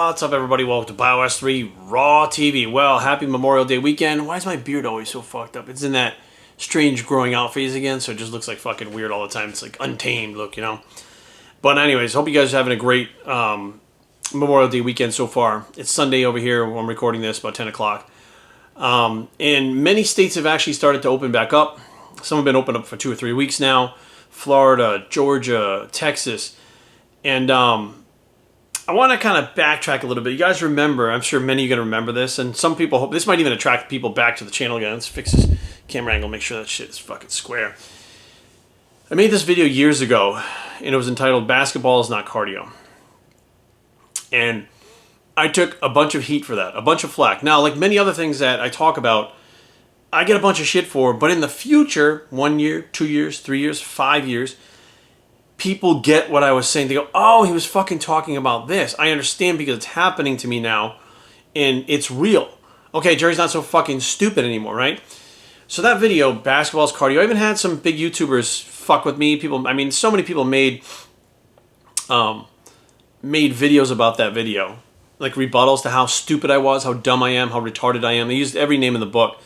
What's up, everybody? Welcome to BioS 3 Raw TV. Well, happy Memorial Day weekend. Why is my beard always so fucked up? It's in that strange growing out phase again, so it just looks like fucking weird all the time. It's like untamed look, you know? But anyways, hope you guys are having a great Memorial Day weekend so far. It's Sunday over here when I'm recording this, about 10 o'clock. And many states have actually started to open back up. Some have been open up for 2 or 3 weeks now. Florida, Georgia, Texas. And I want to kind of backtrack a little bit. You guys remember, I'm sure many of you are going to remember this, and some people hope, this might even attract people back to the channel again. Let's fix this camera angle, make sure that shit is fucking square. I made this video years ago, and it was entitled, Basketball is Not Cardio. And I took a bunch of heat for that, a bunch of flack. Now, like many other things that I talk about, I get a bunch of shit for, but in the future, 1 year, 2 years, 3 years, 5 years, people get what I was saying. They go, oh, he was fucking talking about this. I understand because it's happening to me now, and it's real. Okay, Jerry's not so fucking stupid anymore, right? So that video, Basketball's Cardio, I even had some big YouTubers fuck with me. People, I mean, so many people made videos about that video, like rebuttals to how stupid I was, how dumb I am, how retarded I am. They used every name in the book.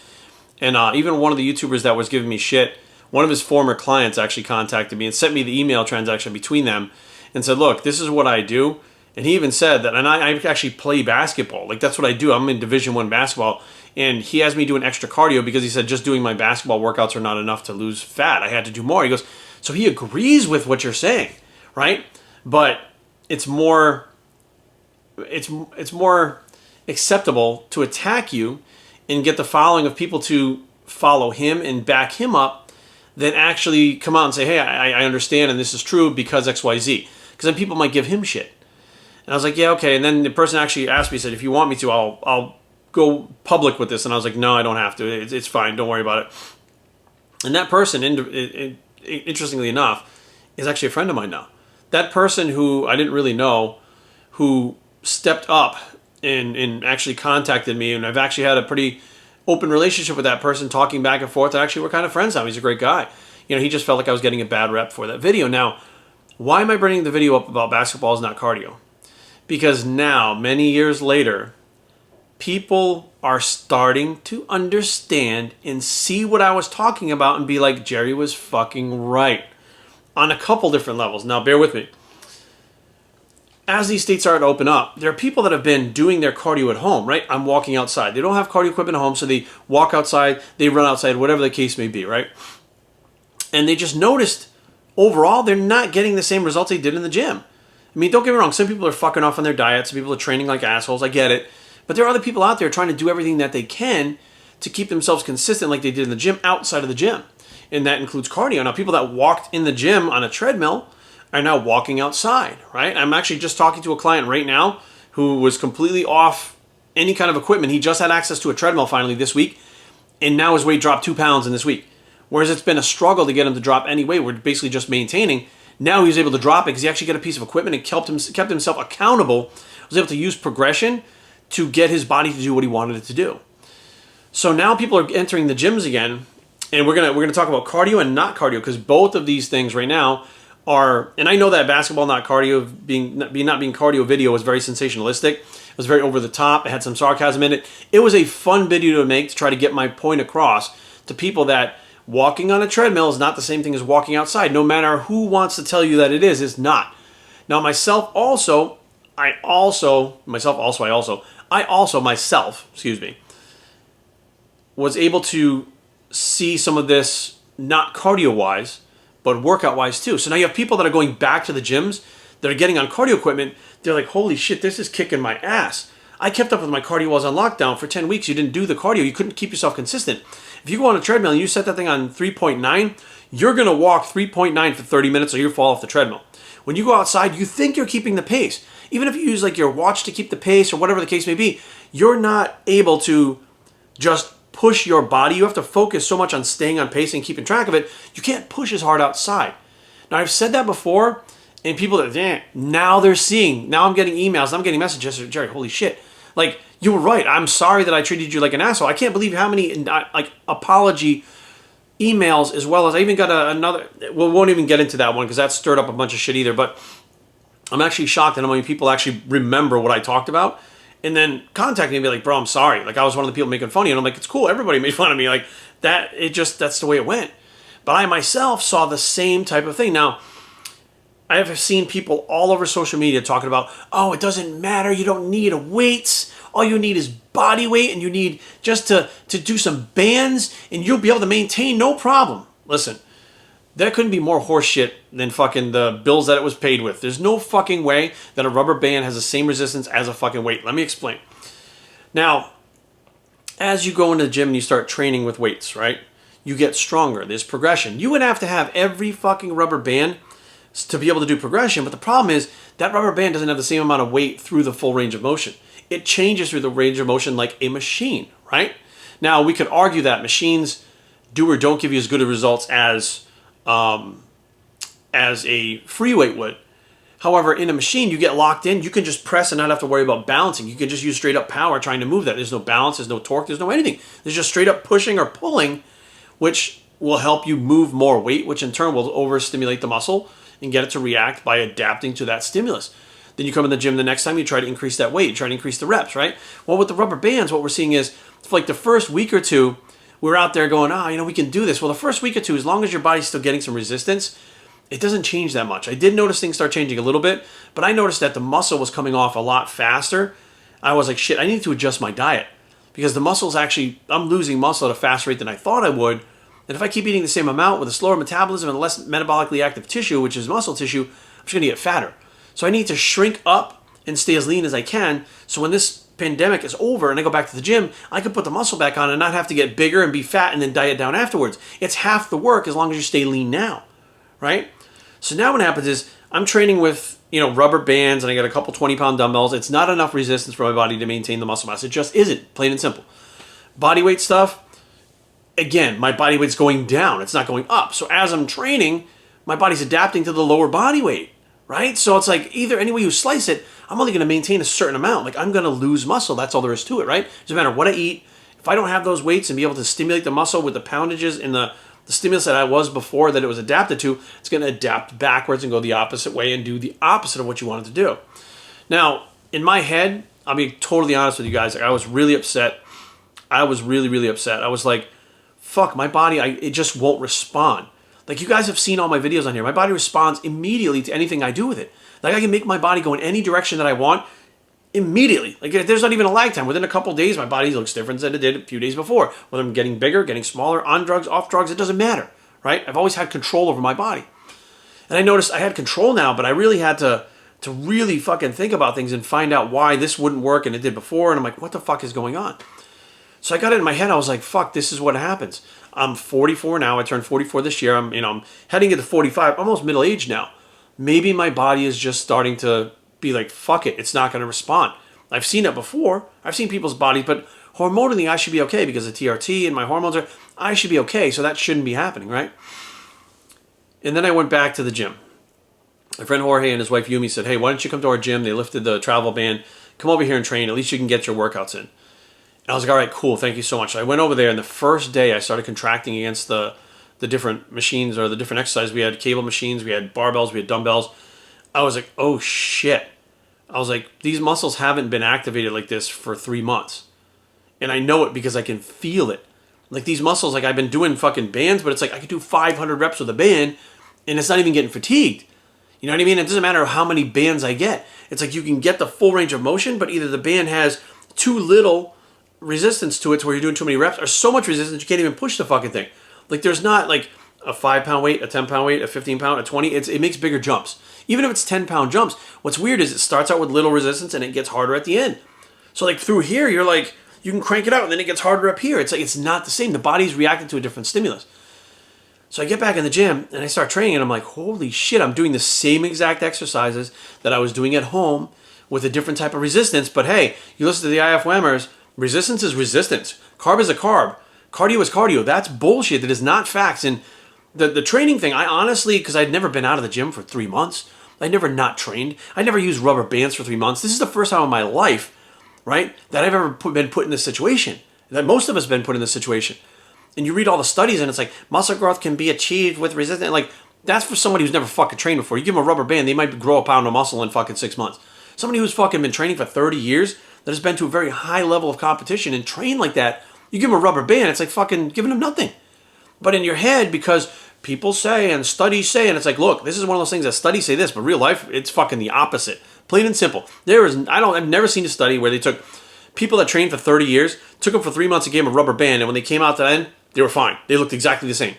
And even one of the YouTubers that was giving me shit, one of his former clients actually contacted me and sent me the email transaction between them and said, look, this is what I do. And he even said that, and I actually play basketball. Like, that's what I do. I'm in Division I basketball. And he has me doing extra cardio because he said just doing my basketball workouts are not enough to lose fat. I had to do more. He goes, so he agrees with what you're saying, right? But it's more acceptable to attack you and get the following of people to follow him and back him up than actually come out and say, hey, I understand and this is true because XYZ. Because then people might give him shit. And I was like, yeah, okay. And then the person actually asked me, said, if you want me to, I'll go public with this. And I was like, no, I don't have to. It's fine. Don't worry about it. And that person, interestingly enough, is actually a friend of mine now. That person who I didn't really know, who stepped up and actually contacted me, and I've actually had a pretty open relationship with that person, talking back and forth. And actually, we're kind of friends now. He's a great guy. You know, he just felt like I was getting a bad rep for that video. Now, why am I bringing the video up about basketball is not cardio? Because now, many years later, people are starting to understand and see what I was talking about and be like, Jerry was fucking right on a couple different levels. Now, bear with me. As these states start to open up, there are people that have been doing their cardio at home, right? I'm walking outside. They don't have cardio equipment at home, so they walk outside, they run outside, whatever the case may be, right? And they just noticed, overall, they're not getting the same results they did in the gym. I mean, don't get me wrong. Some people are fucking off on their diets. Some people are training like assholes. I get it. But there are other people out there trying to do everything that they can to keep themselves consistent like they did in the gym, outside of the gym. And that includes cardio. Now, people that walked in the gym on a treadmill are now walking outside, right? I'm actually just talking to a client right now who was completely off any kind of equipment. He just had access to a treadmill finally this week, and now his weight dropped 2 pounds in this week. Whereas it's been a struggle to get him to drop any weight. We're basically just maintaining. Now he was able to drop it because he actually got a piece of equipment and kept himself accountable. Was able to use progression to get his body to do what he wanted it to do. So now people are entering the gyms again, and we're gonna talk about cardio and not cardio, because both of these things right now are, and I know that basketball not cardio not being cardio video was very sensationalistic. It was very over the top. It had some sarcasm in it. It was a fun video to make to try to get my point across to people that walking on a treadmill is not the same thing as walking outside. No matter who wants to tell you that it is, it's not. Now myself, was able to see some of this, not cardio-wise, but workout-wise too. So now you have people that are going back to the gyms, that are getting on cardio equipment. They're like, holy shit, this is kicking my ass. I kept up with my cardio while I was on lockdown for 10 weeks. You didn't do the cardio. You couldn't keep yourself consistent. If you go on a treadmill and you set that thing on 3.9, you're going to walk 3.9 for 30 minutes or you'll fall off the treadmill. When you go outside, you think you're keeping the pace. Even if you use like your watch to keep the pace or whatever the case may be, you're not able to just push your body. You have to focus so much on staying on pace and keeping track of it. You can't push as hard outside. Now, I've said that before, and people that, now they're seeing, now I'm getting emails, I'm getting messages, Jerry, holy shit. Like, you were right. I'm sorry that I treated you like an asshole. I can't believe how many, like, apology emails, as well as I even got another, we won't even get into that one because that stirred up a bunch of shit either, but I'm actually shocked at how many people actually remember what I talked about and then contact me and be like, bro, I'm sorry. Like, I was one of the people making fun of you. And I'm like, it's cool. Everybody made fun of me. Like, that's the way it went. But I myself saw the same type of thing. Now, I have seen people all over social media talking about, oh, it doesn't matter. You don't need weights. All you need is body weight, and you need just to do some bands, and you'll be able to maintain no problem. Listen, that couldn't be more horseshit than fucking the bills that it was paid with. There's no fucking way that a rubber band has the same resistance as a fucking weight. Let me explain. Now, as you go into the gym and you start training with weights, right? You get stronger. There's progression. You would have to have every fucking rubber band to be able to do progression, but the problem is that rubber band doesn't have the same amount of weight through the full range of motion. It changes through the range of motion like a machine, right? Now, we could argue that machines do or don't give you as good of results as a free weight would. However, in a machine, you get locked in. You can just press and not have to worry about balancing. You can just use straight up power trying to move that. There's no balance, there's no torque, there's no anything. There's just straight up pushing or pulling, which will help you move more weight, which in turn will overstimulate the muscle and get it to react by adapting to that stimulus. Then you come in the gym the next time, you try to increase that weight, you try to increase the reps, right? Well, with the rubber bands, what we're seeing is for like the first week or two, we're out there going, we can do this. Well, the first week or two, as long as your body's still getting some resistance, it doesn't change that much. I did notice things start changing a little bit, but I noticed that the muscle was coming off a lot faster. I was like, shit, I need to adjust my diet because the muscle's actually, I'm losing muscle at a faster rate than I thought I would. And if I keep eating the same amount with a slower metabolism and less metabolically active tissue, which is muscle tissue, I'm just going to get fatter. So I need to shrink up and stay as lean as I can. So when this pandemic is over and I go back to the gym, I can put the muscle back on and not have to get bigger and be fat and then diet down afterwards. It's half the work as long as you stay lean now, right? So now what happens is I'm training with, rubber bands and I got a couple 20-pound dumbbells. It's not enough resistance for my body to maintain the muscle mass. It just isn't, plain and simple. Body weight stuff, again, my body weight's going down. It's not going up. So as I'm training, my body's adapting to the lower body weight, right? So it's like either any way you slice it, I'm only going to maintain a certain amount. Like I'm going to lose muscle. That's all there is to it, right? Doesn't matter what I eat. If I don't have those weights and be able to stimulate the muscle with the poundages and the stimulus that I was before that it was adapted to, it's going to adapt backwards and go the opposite way and do the opposite of what you wanted to do. Now, in my head, I'll be totally honest with you guys. I was really upset. I was really, really upset. I was like, fuck, my body, it just won't respond. Like you guys have seen all my videos on here. My body responds immediately to anything I do with it. Like I can make my body go in any direction that I want immediately. Like there's not even a lag time. Within a couple of days, my body looks different than it did a few days before. Whether I'm getting bigger, getting smaller, on drugs, off drugs, it doesn't matter, right? I've always had control over my body. And I noticed I had control now, but I really had to really fucking think about things and find out why this wouldn't work and it did before. And I'm like, what the fuck is going on? So I got it in my head. I was like, fuck, this is what happens. I'm 44 now. I turned 44 this year. I'm heading into 45, almost middle-aged now. Maybe my body is just starting to be like, fuck it, it's not going to respond. I've seen it before. I've seen people's bodies, but hormonally I should be okay because of TRT and my hormones I should be okay, so that shouldn't be happening, right? And then I went back to the gym. My friend Jorge and his wife Yumi said, hey, why don't you come to our gym? They lifted the travel ban. Come over here and train. At least you can get your workouts in. And I was like, all right, cool, thank you so much. So I went over there, and the first day I started contracting against the different machines or the different exercises. We had cable machines, we had barbells, we had dumbbells. I was like, oh shit. I was like, these muscles haven't been activated like this for 3 months. And I know it because I can feel it. Like these muscles, like I've been doing fucking bands, but it's like I could do 500 reps with a band and it's not even getting fatigued. You know what I mean? It doesn't matter how many bands I get. It's like you can get the full range of motion, but either the band has too little resistance to it to where you're doing too many reps or so much resistance you can't even push the fucking thing. Like there's not like a 5-pound weight, a 10-pound weight, a 15-pound, a 20. It makes bigger jumps. Even if it's 10-pound jumps, what's weird is it starts out with little resistance and it gets harder at the end. So like through here, you're like, you can crank it out and then it gets harder up here. It's like, it's not the same. The body's reacting to a different stimulus. So I get back in the gym and I start training and I'm like, holy shit, I'm doing the same exact exercises that I was doing at home with a different type of resistance. But hey, you listen to the IFWMers, resistance is resistance. Carb is a carb. Cardio is cardio. That's bullshit. That is not facts. And the training thing, I honestly, because I'd never been out of the gym for 3 months, I never not trained. I never used rubber bands for 3 months. This is the first time in my life, right, that I've ever been put in this situation. That most of us have been put in this situation. And you read all the studies and it's like muscle growth can be achieved with resistance. Like That's for somebody who's never fucking trained before. You give them a rubber band, they might grow a pound of muscle in fucking 6 months. Somebody who's fucking been training for 30 years, that has been to a very high level of competition and trained like that, you give them a rubber band, it's like fucking giving them nothing. But in your head, because people say and studies say, and it's like, look, this is one of those things that studies say this, but real life, it's fucking the opposite. Plain and simple. I've never seen a study where they took people that trained for 30 years, took them for 3 months and gave them a rubber band, and when they came out to the end, they were fine. They looked exactly the same.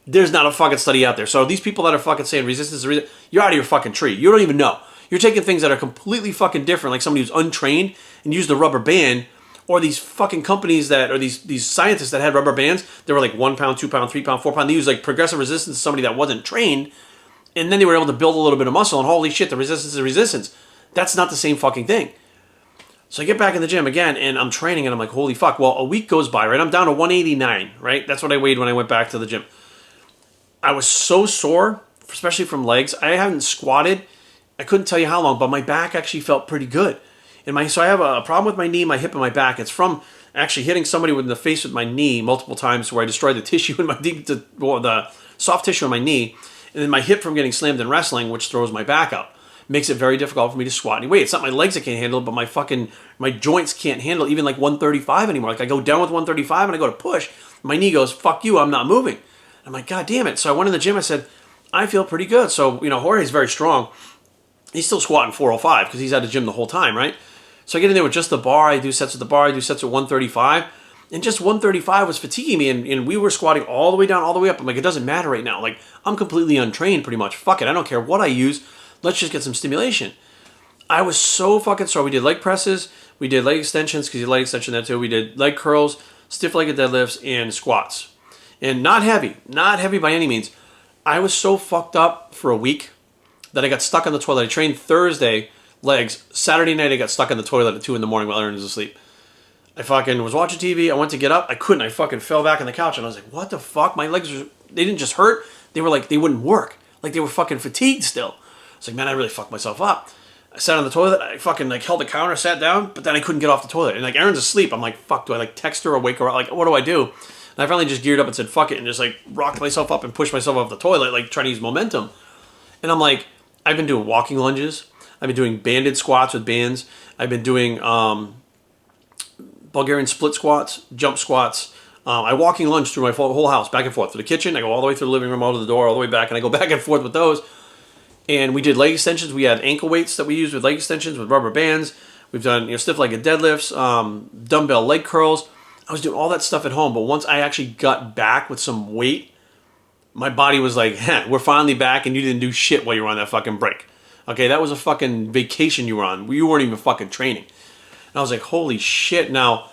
There's not a fucking study out there. So these people that are fucking saying resistance is resistance, you're out of your fucking tree. You don't even know. You're taking things that are completely fucking different, like somebody who's untrained and used the rubber band, or these fucking companies that, or these scientists that had rubber bands, they were like 1 pound, 2 pound, 3 pound, 4 pound. They used like progressive resistance to somebody that wasn't trained, and then they were able to build a little bit of muscle, and holy shit, the resistance is resistance. That's not the same fucking thing. So I get back in the gym again, and I'm training, and I'm like, holy fuck. Well, a week goes by, right? I'm down to 189, right? That's what I weighed when I went back to the gym. I was so sore, especially from legs. I haven't squatted. I couldn't tell you how long, but my back actually felt pretty good. So I have a problem with my knee, my hip, and my back. It's from actually hitting somebody in the face with my knee multiple times, where I destroyed the tissue in my knee, the soft tissue in my knee, and then my hip from getting slammed in wrestling, which throws my back out. Makes it very difficult for me to squat any weight. It's not my legs that can't handle it, but my joints can't handle even like 135 anymore. Like I go down with 135 and I go to push. My knee goes, fuck you, I'm not moving. I'm like, God damn it. So I went in the gym, I said, I feel pretty good. So, Jorge's very strong. He's still squatting 405 because he's at the gym the whole time, right? So I get in there with just the bar. I do sets with the bar. I do sets at 135. And just 135 was fatiguing me. And we were squatting all the way down, all the way up. I'm like, it doesn't matter right now. Like, I'm completely untrained pretty much. Fuck it. I don't care what I use. Let's just get some stimulation. I was so fucking sore. We did leg presses. We did leg extensions because you leg extension there too. We did leg curls, stiff-legged deadlifts, and squats. And not heavy by any means. I was so fucked up for a week that I got stuck on the toilet. I trained Thursday legs. Saturday night I got stuck on the toilet at 2 in the morning while Aaron was asleep. I fucking was watching TV. I went to get up. I couldn't. I fucking fell back on the couch and I was like, what the fuck? My legs, they didn't just hurt. They were like, they wouldn't work. Like they were fucking fatigued still. I was like, man, I really fucked myself up. I sat on the toilet. I fucking held the counter, sat down, but then I couldn't get off the toilet. And Aaron's asleep. I'm like, fuck, do I text her or wake her up? Like, what do I do? And I finally just geared up and said, fuck it, and just rocked myself up and pushed myself off the toilet, trying to use momentum. And I'm like, I've been doing walking lunges. I've been doing banded squats with bands. I've been doing Bulgarian split squats, jump squats. I walking lunge through my whole house, back and forth to the kitchen. I go all the way through the living room, out to the door, all the way back, and I go back and forth with those. And we did leg extensions. We had ankle weights that we used with leg extensions with rubber bands. We've done stiff-legged deadlifts, dumbbell leg curls. I was doing all that stuff at home, but once I actually got back with some weight, my body was like, we're finally back, and you didn't do shit while you were on that fucking break. Okay, that was a fucking vacation you were on. You weren't even fucking training. And I was like, holy shit. Now,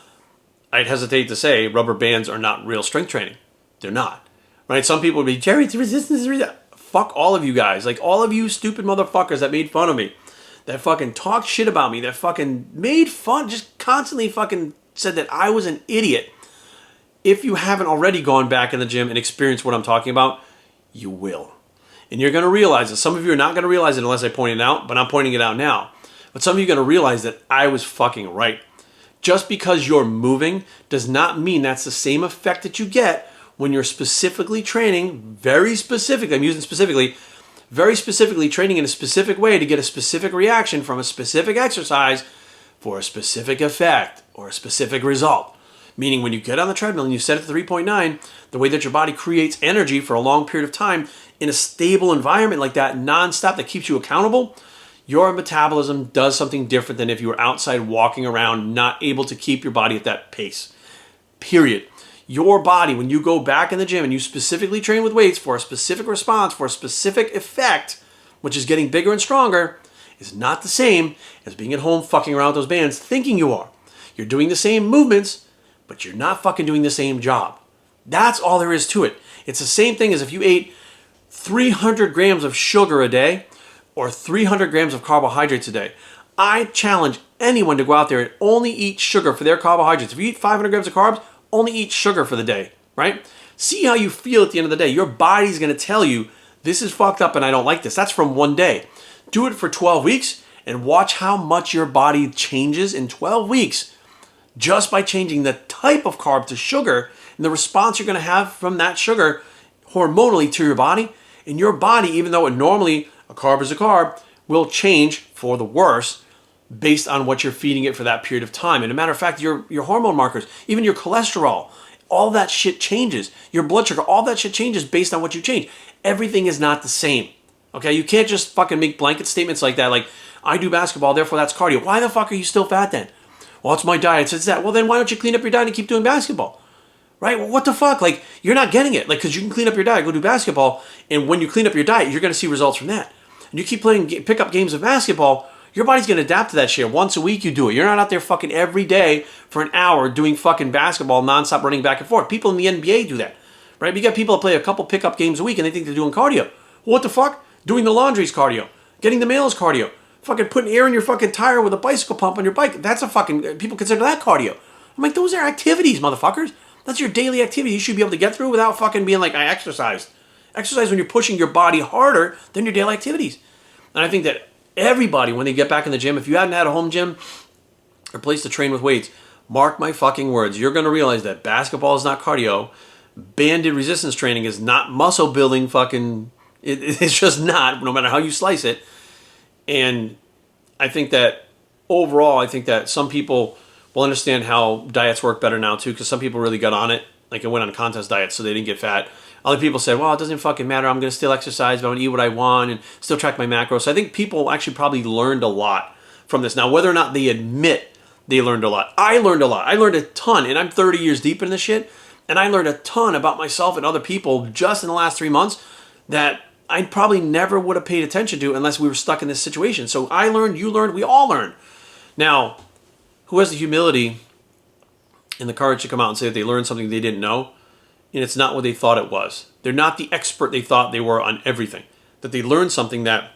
I'd hesitate to say rubber bands are not real strength training. They're not. Right? Some people would be, Jerry, it's resistance. Fuck all of you guys. All of you stupid motherfuckers that made fun of me. That fucking talked shit about me. That fucking made fun, just constantly fucking said that I was an idiot. If you haven't already gone back in the gym and experienced what I'm talking about, you will. And you're going to realize it. Some of you are not going to realize it unless I point it out, but I'm pointing it out now. But some of you are going to realize that I was fucking right. Just because you're moving does not mean that's the same effect that you get when you're specifically training, very specifically, I'm using specifically, very specifically training in a specific way to get a specific reaction from a specific exercise for a specific effect or a specific result. Meaning when you get on the treadmill and you set it to 3.9, the way that your body creates energy for a long period of time in a stable environment like that, nonstop, that keeps you accountable, your metabolism does something different than if you were outside walking around, not able to keep your body at that pace. Period. Your body, when you go back in the gym and you specifically train with weights for a specific response, for a specific effect, which is getting bigger and stronger, is not the same as being at home fucking around with those bands thinking you are. You're doing the same movements, but you're not fucking doing the same job. That's all there is to it. It's the same thing as if you ate 300 grams of sugar a day or 300 grams of carbohydrates a day. I challenge anyone to go out there and only eat sugar for their carbohydrates. If you eat 500 grams of carbs, only eat sugar for the day, right? See how you feel at the end of the day. Your body's going to tell you, this is fucked up and I don't like this. That's from one day. Do it for 12 weeks and watch how much your body changes in 12 weeks just by changing the type of carb to sugar, and the response you're going to have from that sugar hormonally to your body And your body, even though it normally, a carb is a carb, will change for the worse based on what you're feeding it for that period of time. And a matter of fact, your hormone markers, even your cholesterol, all that shit changes. Your blood sugar, all that shit changes based on what you change. Everything is not the same. Okay, you can't just fucking make blanket statements like that, like, I do basketball, therefore that's cardio. Why the fuck are you still fat then? Well, it's my diet, it's that. Well, then why don't you clean up your diet and keep doing basketball? Right? Well, what the fuck? Like, you're not getting it. Like, because you can clean up your diet, go do basketball, and when you clean up your diet, you're going to see results from that. And you keep playing pickup games of basketball, your body's going to adapt to that shit. Once a week you do it. You're not out there fucking every day for an hour doing fucking basketball, nonstop running back and forth. People in the NBA do that. Right? You got people that play a couple pickup games a week and they think they're doing cardio. Well, what the fuck? Doing the laundry is cardio. Getting the mail is cardio. Fucking putting air in your fucking tire with a bicycle pump on your bike. That's a fucking, people consider that cardio. I'm like, those are activities, motherfuckers. That's your daily activity you should be able to get through without fucking being like, I exercised. Exercise when you're pushing your body harder than your daily activities. And I think that everybody, when they get back in the gym, if you hadn't had a home gym or place to train with weights, mark my fucking words, you're going to realize that basketball is not cardio. Banded resistance training is not muscle building fucking, it's just not, no matter how you slice it. And I think that overall, I think that some people will understand how diets work better now too, because some people really got on it. Like, it went on a contest diet so they didn't get fat. Other people said, well, it doesn't fucking matter. I'm going to still exercise, but I'm going to eat what I want and still track my macros. So I think people actually probably learned a lot from this. Now, whether or not they admit they learned a lot. I learned a lot. I learned a ton, and I'm 30 years deep in this shit. And I learned a ton about myself and other people just in the last 3 months that I probably never would have paid attention to unless we were stuck in this situation. So I learned, you learned, we all learned. Now, who has the humility and the courage to come out and say that they learned something they didn't know, and it's not what they thought it was? They're not the expert they thought they were on everything. That they learned something that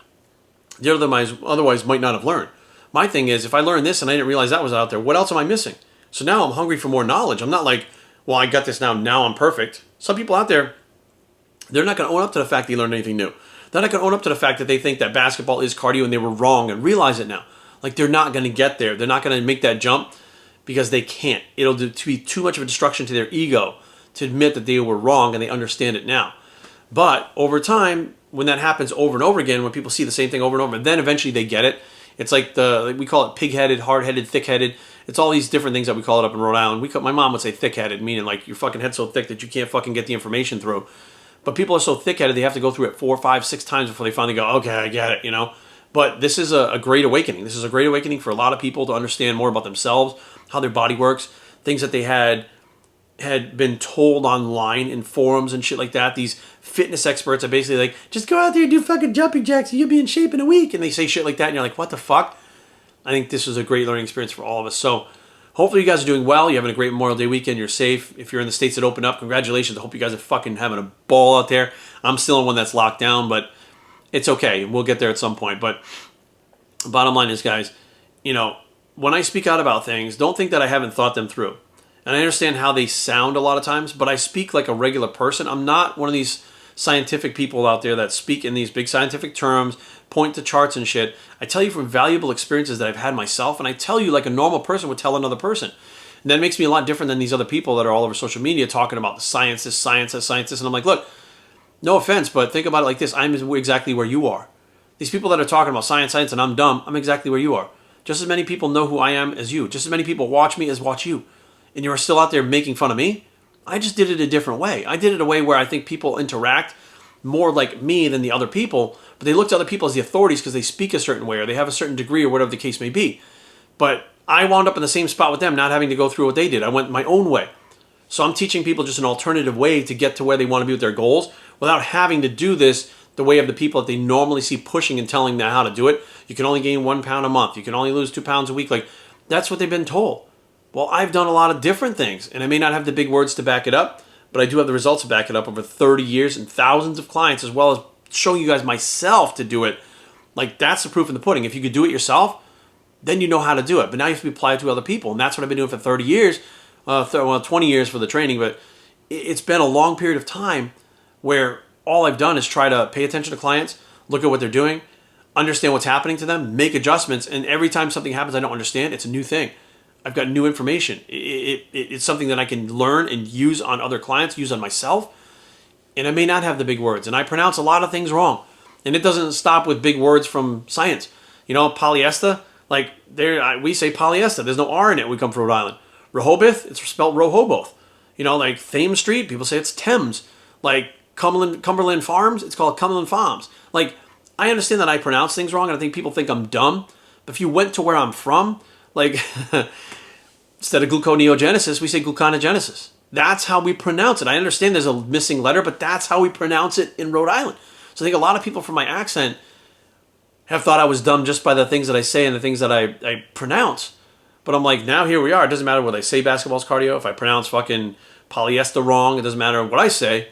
they otherwise might not have learned. My thing is, if I learned this and I didn't realize that was out there, what else am I missing? So now I'm hungry for more knowledge. I'm not like, well, I got this now I'm perfect. Some people out there, they're not going to own up to the fact they learned anything new. They're not going to own up to the fact that they think that basketball is cardio and they were wrong and realize it now. Like, they're not going to get there. They're not going to make that jump because they can't. It'll be too much of a destruction to their ego to admit that they were wrong and they understand it now. But over time, when that happens over and over again, when people see the same thing over and over, then eventually they get it. It's like we call it pig-headed, hard-headed, thick-headed. It's all these different things that we call it up in Rhode Island. My mom would say thick-headed, meaning like your fucking head's so thick that you can't fucking get the information through. But people are so thick-headed, they have to go through it 4, 5, 6 times before they finally go, okay, I get it, you know? But this is a great awakening. This is a great awakening for a lot of people to understand more about themselves, how their body works, things that they had been told online in forums and shit like that. These fitness experts are basically like, just go out there and do fucking jumping jacks and you'll be in shape in a week. And they say shit like that and you're like, what the fuck? I think this was a great learning experience for all of us. So hopefully you guys are doing well. You're having a great Memorial Day weekend. You're safe. If you're in the states that open up, congratulations. I hope you guys are fucking having a ball out there. I'm still in one that's locked down, but it's okay. We'll get there at some point. But bottom line is, guys, you know, when I speak out about things, don't think that I haven't thought them through. And I understand how they sound a lot of times, but I speak like a regular person. I'm not one of these scientific people out there that speak in these big scientific terms, point to charts and shit. I tell you from valuable experiences that I've had myself, and I tell you like a normal person would tell another person. And that makes me a lot different than these other people that are all over social media talking about the science, this, and I'm like, look, no offense, but think about it like this. I'm exactly where you are. These people that are talking about science, and I'm dumb, I'm exactly where you are. Just as many people know who I am as you. Just as many people watch me as watch you. And you are still out there making fun of me. I just did it a different way. I did it a way where I think people interact more like me than the other people, but they look to other people as the authorities because they speak a certain way or they have a certain degree or whatever the case may be. But I wound up in the same spot with them, not having to go through what they did. I went my own way. So I'm teaching people just an alternative way to get to where they want to be with their goals without having to do this the way of the people that they normally see pushing and telling them how to do it. You can only gain 1 pound a month. You can only lose 2 pounds a week. Like, that's what they've been told. Well, I've done a lot of different things, and I may not have the big words to back it up, but I do have the results to back it up over 30 years and thousands of clients, as well as showing you guys myself to do it. Like, that's the proof in the pudding. If you could do it yourself, then you know how to do it. But now you have to apply it to other people, and that's what I've been doing for 30 years. 20 years for the training, but it's been a long period of time where all I've done is try to pay attention to clients, look at what they're doing, understand what's happening to them, make adjustments, and every time something happens I don't understand, it's a new thing. I've got new information. It's something that I can learn and use on other clients, use on myself, and I may not have the big words, and I pronounce a lot of things wrong. And it doesn't stop with big words from science. You know, polyester, like we say polyester. There's no R in it. We come from Rhode Island. Rehoboth, it's spelled Rehoboth. You know, like Thames Street, people say it's Thames. Like Cumberland Farms, it's called Cumberland Farms. Like, I understand that I pronounce things wrong, and I think people think I'm dumb. But if you went to where I'm from, like, instead of gluconeogenesis, we say gluconeogenesis. That's how we pronounce it. I understand there's a missing letter, but that's how we pronounce it in Rhode Island. So I think a lot of people from my accent have thought I was dumb just by the things that I say and the things that I pronounce. But I'm like, now here we are. It doesn't matter what I say basketball's cardio. If I pronounce fucking polyester wrong, it doesn't matter what I say.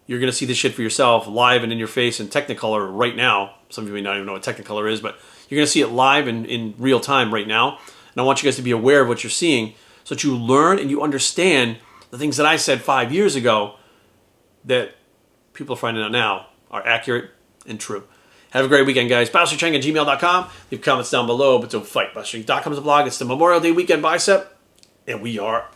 You're going to see this shit for yourself live and in your face in Technicolor right now. Some of you may not even know what Technicolor is, but you're going to see it live in real time right now. And I want you guys to be aware of what you're seeing so that you learn and you understand the things that I said 5 years ago that people are finding out now are accurate and true. Have a great weekend, guys. BaoSuCheng@gmail.com. Leave comments down below, but don't fight. BaoSuCheng.com is a blog. It's the Memorial Day weekend bicep, and we are